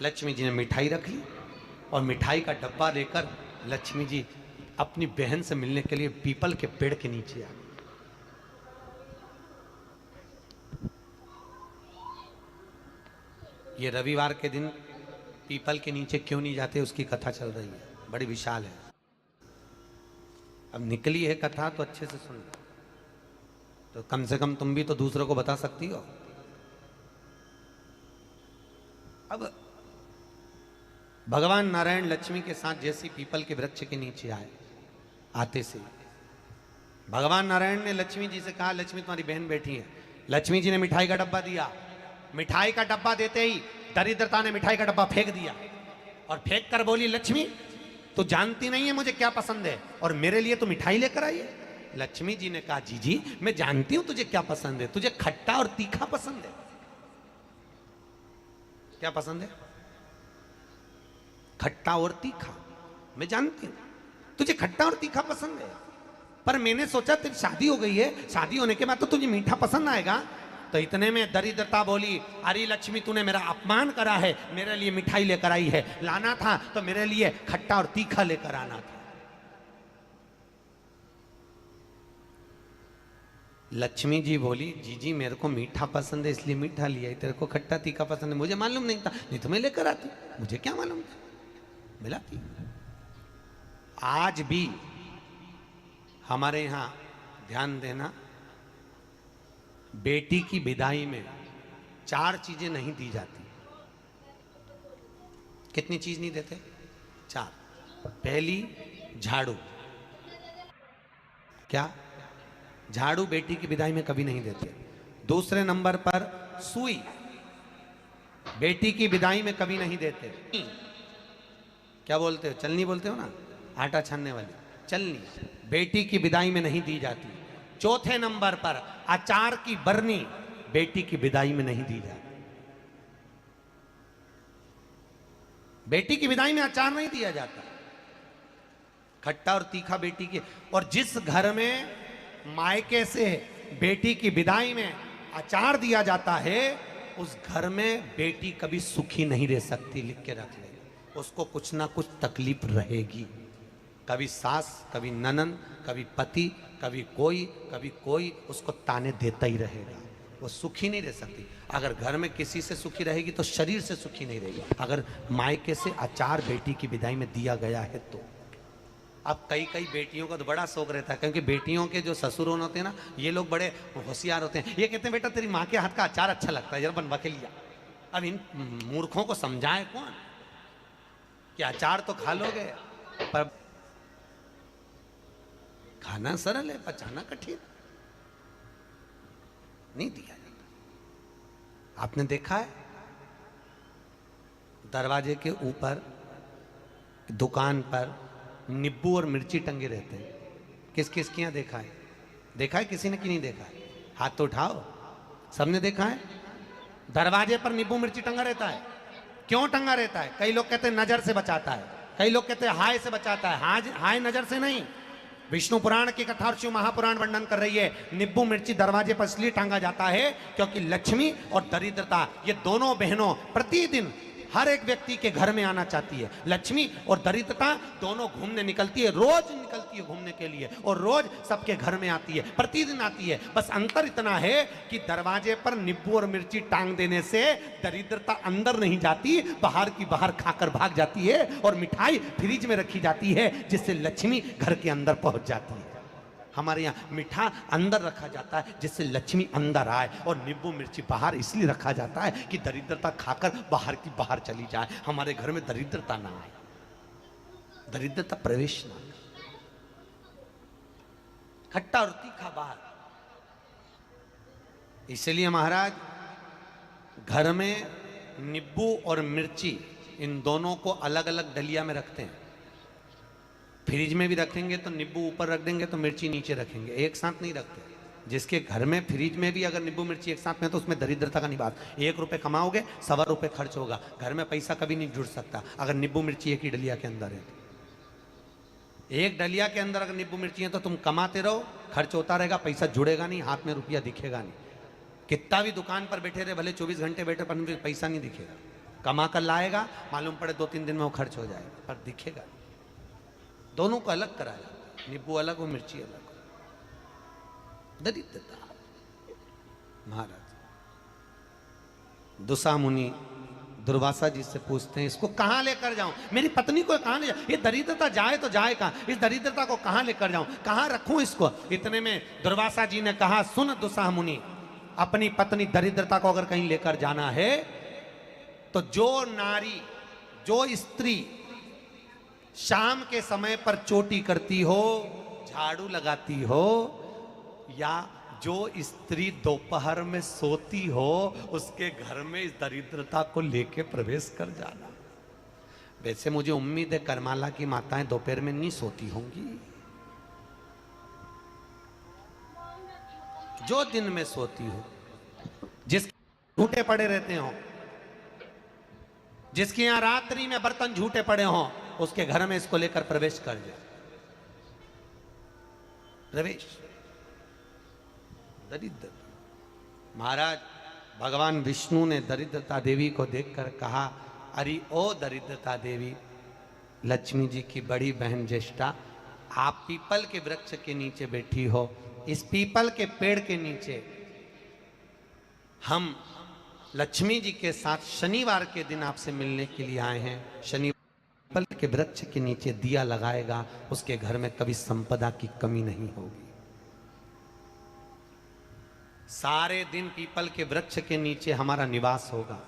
लक्ष्मी जी ने मिठाई रख ली और मिठाई का डब्बा लेकर लक्ष्मी जी अपनी बहन से मिलने के लिए पीपल के पेड़ के नीचे आ गई। ये रविवार के दिन पीपल के नीचे क्यों नहीं जाते, उसकी कथा चल रही है, बड़ी विशाल है। अब निकली है कथा तो अच्छे से सुन, तो कम से कम तुम भी तो दूसरों को बता सकती हो। अब भगवान नारायण लक्ष्मी के साथ जैसी पीपल के वृक्ष के नीचे आए, आते से भगवान नारायण ने लक्ष्मी जी से कहा, लक्ष्मी तुम्हारी बहन बैठी है। लक्ष्मी जी ने मिठाई का डब्बा दिया। मिठाई का डब्बा देते ही दरिद्रता ने मिठाई का डब्बा फेंक दिया और फेंक कर बोली, लक्ष्मी तू जानती नहीं है मुझे क्या पसंद है और मेरे लिए तो मिठाई लेकर आई है। लक्ष्मी जी ने कहा, जी मैं जानती हूं तुझे क्या पसंद है, तुझे खट्टा और तीखा पसंद है। क्या पसंद है? खट्टा और तीखा। मैं जानती हूं तुझे खट्टा और तीखा पसंद है, पर मैंने सोचा तेरी शादी हो गई है, शादी होने के बाद तो तुझे मीठा पसंद आएगा। तो इतने में दरिद्रता बोली, अरे लक्ष्मी तूने मेरा अपमान करा है, मेरे लिए मिठाई लेकर आई है, लाना था तो मेरे लिए खट्टा और तीखा लेकर आना था। लक्ष्मी जी बोली, जी मेरे को मीठा पसंद है इसलिए मीठा लिया, तेरे को खट्टा तीखा पसंद है मुझे मालूम नहीं था, नहीं तो मैं लेकर आती, मुझे क्या मालूम था, मिलाती। आज भी हमारे यहां ध्यान देना, बेटी की विदाई में 4 चीजें नहीं दी जाती। कितनी चीज नहीं देते? 4। पहली झाड़ू। क्या? झाड़ू बेटी की विदाई में कभी नहीं देते। दूसरे नंबर पर सुई, बेटी की विदाई में कभी नहीं देते। क्या बोलते हो? चलनी बोलते हो ना, आटा छानने वाली चलनी, बेटी की विदाई में नहीं दी जाती। चौथे नंबर पर अचार की बरनी बेटी की विदाई में नहीं दी जाती। बेटी की विदाई में अचार नहीं दिया जाता, खट्टा और तीखा बेटी की। और जिस घर में मायके से बेटी की विदाई में अचार दिया जाता है, उस घर में बेटी कभी सुखी नहीं रह सकती। लिख के रख लेना, उसको कुछ ना कुछ तकलीफ रहेगी। कभी सास, कभी ननन, कभी पति, कभी कोई उसको ताने देता ही रहेगा, वो सुखी नहीं रह सकती। अगर घर में किसी से सुखी रहेगी तो शरीर से सुखी नहीं रहेगी। अगर मायके से अचार बेटी की विदाई में दिया गया है तो। अब कई बेटियों का तो बड़ा शौक रहता है, क्योंकि बेटियों के जो ससुर होते हैं ना, ये लोग बड़े होशियार होते हैं। ये कहते हैं, बेटा तेरी माँ के हाथ का अचार अच्छा लगता है, जरा बनवा के लिया। अब इन मूर्खों को समझाए कौन कि अचार तो खा लोगे, पर खाना सरल है, पचाना कठिन, नहीं दिया जाता। आपने देखा है दरवाजे के ऊपर दुकान पर नींबू और मिर्ची टंगे रहते हैं। किस किस के यहाँ देखा है? देखा है किसी ने कि नहीं देखा है? हाथ तो उठाओ, सबने देखा है। दरवाजे पर नींबू मिर्ची टंगा रहता है। क्यों टंगा रहता है? कई लोग कहते हैं नजर से बचाता है, कई लोग कहते हैं हाय से बचाता है। हाय नजर से नहीं। विष्णु पुराण की कथा और शिव महापुराण वर्णन कर रही है, नींबू मिर्ची दरवाजे पर इसलिए टांगा जाता है क्योंकि लक्ष्मी और दरिद्रता, ये दोनों बहनों प्रतिदिन हर एक व्यक्ति के घर में आना चाहती है। लक्ष्मी और दरिद्रता दोनों घूमने निकलती है, रोज निकलती है घूमने के लिए, और रोज सबके घर में आती है, प्रतिदिन आती है। बस अंतर इतना है कि दरवाजे पर नींबू और मिर्ची टांग देने से दरिद्रता अंदर नहीं जाती, बाहर की बाहर खाकर भाग जाती है, और मिठाई फ्रिज में रखी जाती है जिससे लक्ष्मी घर के अंदर पहुंच जाती है। हमारे यहाँ मीठा अंदर रखा जाता है जिससे लक्ष्मी अंदर आए, और नींबू मिर्ची बाहर इसलिए रखा जाता है कि दरिद्रता खाकर बाहर की बाहर चली जाए, हमारे घर में दरिद्रता ना आए, दरिद्रता प्रवेश ना आए। खट्टा और तीखा बाहर। इसलिए महाराज घर में नींबू और मिर्ची इन दोनों को अलग अलग डलिया में रखते हैं। फ्रिज में भी रखेंगे तो नींबू ऊपर रख देंगे तो मिर्ची नीचे रखेंगे, एक साथ नहीं रखते। जिसके घर में फ्रिज में भी अगर नींबू मिर्ची एक साथ में तो उसमें दरिद्रता का नहीं बात। 1 रुपये कमाओगे, 1.25 रुपये खर्च होगा, घर में पैसा कभी नहीं जुड़ सकता अगर नींबू मिर्ची एक ही डलिया के अंदर है। एक डलिया के अंदर अगर नींबू मिर्ची है तो तुम कमाते रहो, खर्च होता रहेगा, पैसा जुड़ेगा नहीं, हाथ में रुपया दिखेगा नहीं। कितना भी दुकान पर बैठे रहे, भले 24 घंटे बैठे, पर पैसा नहीं दिखेगा। कमा कर लाएगा, मालूम पड़े 2-3 दिन में वो खर्च हो जाएगा, पर दिखेगा। दोनों को अलग कराया, नींबू अलग हो, मिर्ची अलग हो। दरिद्रता। महाराज दुसा मुनि दुर्वासा जी से पूछते हैं, इसको कहां लेकर जाऊं, मेरी पत्नी को कहां ले जाऊं, ये दरिद्रता जाए तो जाए कहां, इस दरिद्रता को कहां लेकर जाऊं, कहां रखूं इसको। इतने में दुर्वासा जी ने कहा, सुन दुसा मुनि, अपनी पत्नी दरिद्रता को अगर कहीं लेकर जाना है तो जो नारी, जो स्त्री शाम के समय पर चोटी करती हो, झाड़ू लगाती हो, या जो स्त्री दोपहर में सोती हो, उसके घर में इस दरिद्रता को लेके प्रवेश कर जाना। वैसे मुझे उम्मीद है करमाला की माताएं दोपहर में नहीं सोती होंगी, जो दिन में सोती हो, जिसके झूठे पड़े रहते हो, जिसके यहां रात्रि में बर्तन झूठे पड़े हों, उसके घर में इसको लेकर प्रवेश कर जाए। प्रवेश दरिद्र। महाराज भगवान विष्णु ने दरिद्रता देवी को देखकर कहा, अरे ओ दरिद्रता देवी, लक्ष्मी जी की बड़ी बहन ज्येष्ठा, आप पीपल के वृक्ष के नीचे बैठी हो, इस पीपल के पेड़ के नीचे हम लक्ष्मी जी के साथ शनिवार के दिन आपसे मिलने के लिए आए हैं। शनिवार पीपल के वृक्ष के नीचे दिया लगाएगा, उसके घर में कभी संपदा की कमी नहीं होगी। सारे दिन पीपल के वृक्ष के नीचे हमारा निवास होगा।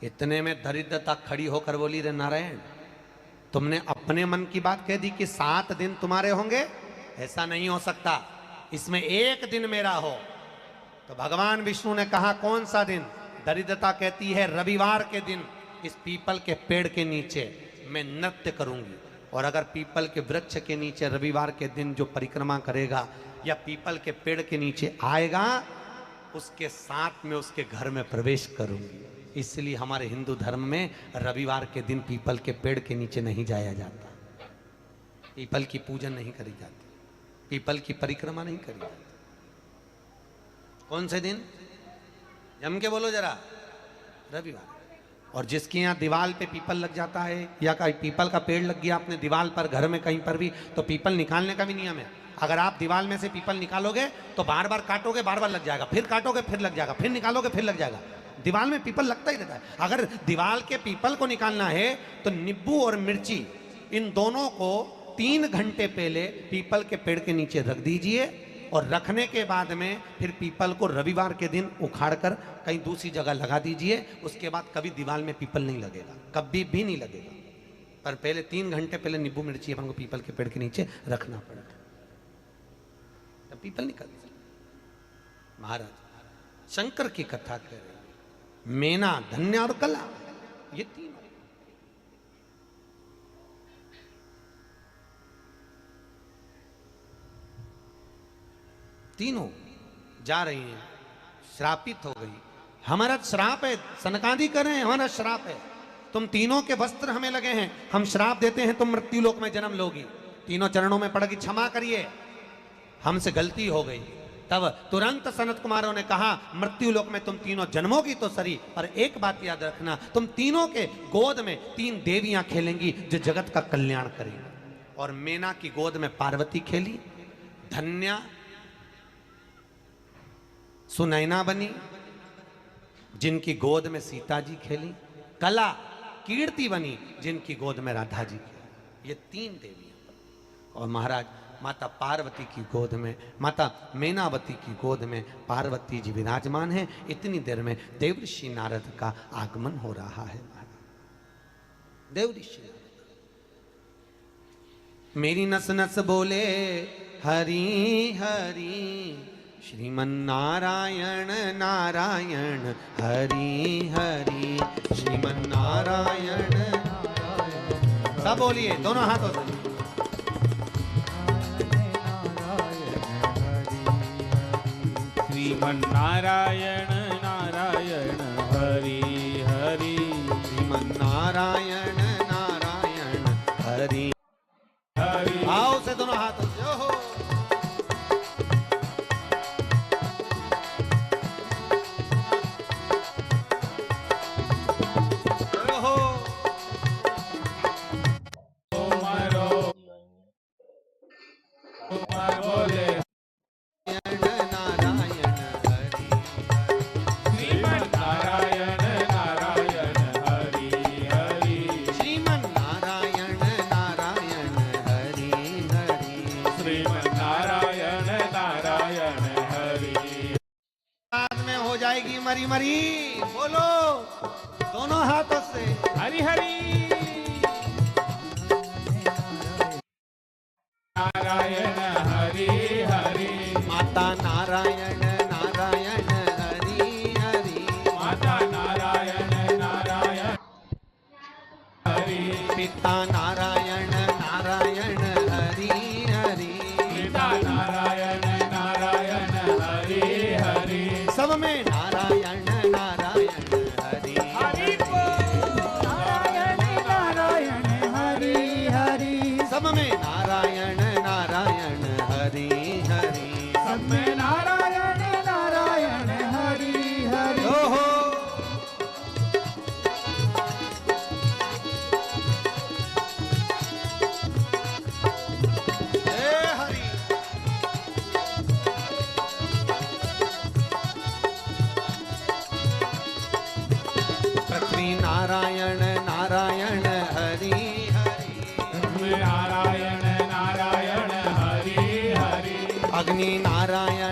इतने में दरिद्रता खड़ी होकर बोली, रे नारायण, तुमने अपने मन की बात कह दी कि 7 दिन तुम्हारे होंगे, ऐसा नहीं हो सकता, इसमें 1 दिन मेरा हो। तो भगवान विष्णु ने कहा, कौन सा दिन? दरिद्रता कहती है, रविवार के दिन इस पीपल के पेड़ के नीचे मैं नृत्य करूंगी, और अगर पीपल के वृक्ष के नीचे रविवार के दिन जो परिक्रमा करेगा या पीपल के पेड़ के नीचे आएगा, उसके साथ में उसके घर में प्रवेश करूंगी। इसलिए हमारे हिंदू धर्म में रविवार के दिन पीपल के पेड़ के नीचे नहीं जाया जाता, पीपल की पूजन नहीं करी जाती, पीपल की परिक्रमा नहीं करी जाती। कौन से दिन? जम के बोलो जरा, रविवार। और जिसके यहाँ दीवार पे पीपल लग जाता है, या कहीं पीपल का पेड़ लग गया अपने दीवार पर, घर में कहीं पर भी, तो पीपल निकालने का भी नियम है। अगर आप दीवार में से पीपल निकालोगे तो बार बार काटोगे, बार बार लग जाएगा, फिर काटोगे फिर लग जाएगा, फिर निकालोगे फिर लग जाएगा। दीवार में पीपल लगता ही रहता है। अगर दीवार के पीपल को निकालना है तो नींबू और मिर्ची, इन दोनों को 3 घंटे पहले पीपल के पेड़ के नीचे रख दीजिए, और रखने के बाद में फिर पीपल को रविवार के दिन उखाड़कर कहीं दूसरी जगह लगा दीजिए। उसके बाद कभी दीवार में पीपल नहीं लगेगा, कभी भी नहीं लगेगा। पर पहले 3 घंटे पहले नींबू मिर्ची अपन को पीपल के पेड़ के नीचे रखना पड़ेगा, तब पीपल निकल। महाराज शंकर की कथा कह रहे, मेना, धन्य और कला, ये 3 तीनों जा रही हैं, श्रापित हो गई। हमारा श्राप है, सनकादि कर रहे हैं, हमारा श्राप है, तुम तीनों के वस्त्र हमें लगे हैं, हम श्राप देते हैं, तुम मृत्यु लोक में जन्म लोगी। तीनों चरणों में पड़ गई, क्षमा करिए, हमसे गलती हो गई। तब तुरंत सनत कुमारों ने कहा, मृत्यु लोक में तुम तीनों जन्मोगी तो सरी, पर एक बात याद रखना, तुम तीनों के गोद में 3 देवियां खेलेंगी जो जगत का कल्याण करेंगी। और मेना की गोद में पार्वती खेली, धन्या सुनैना बनी, जिनकी गोद में सीता जी खेली, कला कीर्ति बनी, जिनकी गोद में राधा जी खेली। ये 3 देवियां। और महाराज माता पार्वती की गोद में, माता मेनावती की गोद में पार्वती जी विराजमान हैं। इतनी देर में देवऋषि नारद का आगमन हो रहा है। देवऋषि मेरी नस नस बोले हरि हरि, श्रीमन नारायण नारायण हरि हरि, श्रीमन नारायण नारायण। सब बोलिए, दोनों हाथों से। श्रीमन नारायण नारायण हरि हरि, श्रीमन नारायण नारायण हरि हरि। आओ से दोनों हाथों से। ओहो हरी बोलो दोनों हाथों से। हरि हरि नारायण हरि हरि माता नारायण नारायण हरि हरि माता नारायण नारायण हरि पिता नारायण नारायण हरि हरि पिता नारायण नारायण हरि हरि सब में नारायण नारायण हरि हरि नारायण नारायण हरि हरि सब में नारायण नारायण हरि हरि सब में नारायण नारायण हरि हरि ओहो हे हरि पृथ्वी नारायण नारायण हरि हरि नारायण नारायण हरि हरि अग्नि नारायण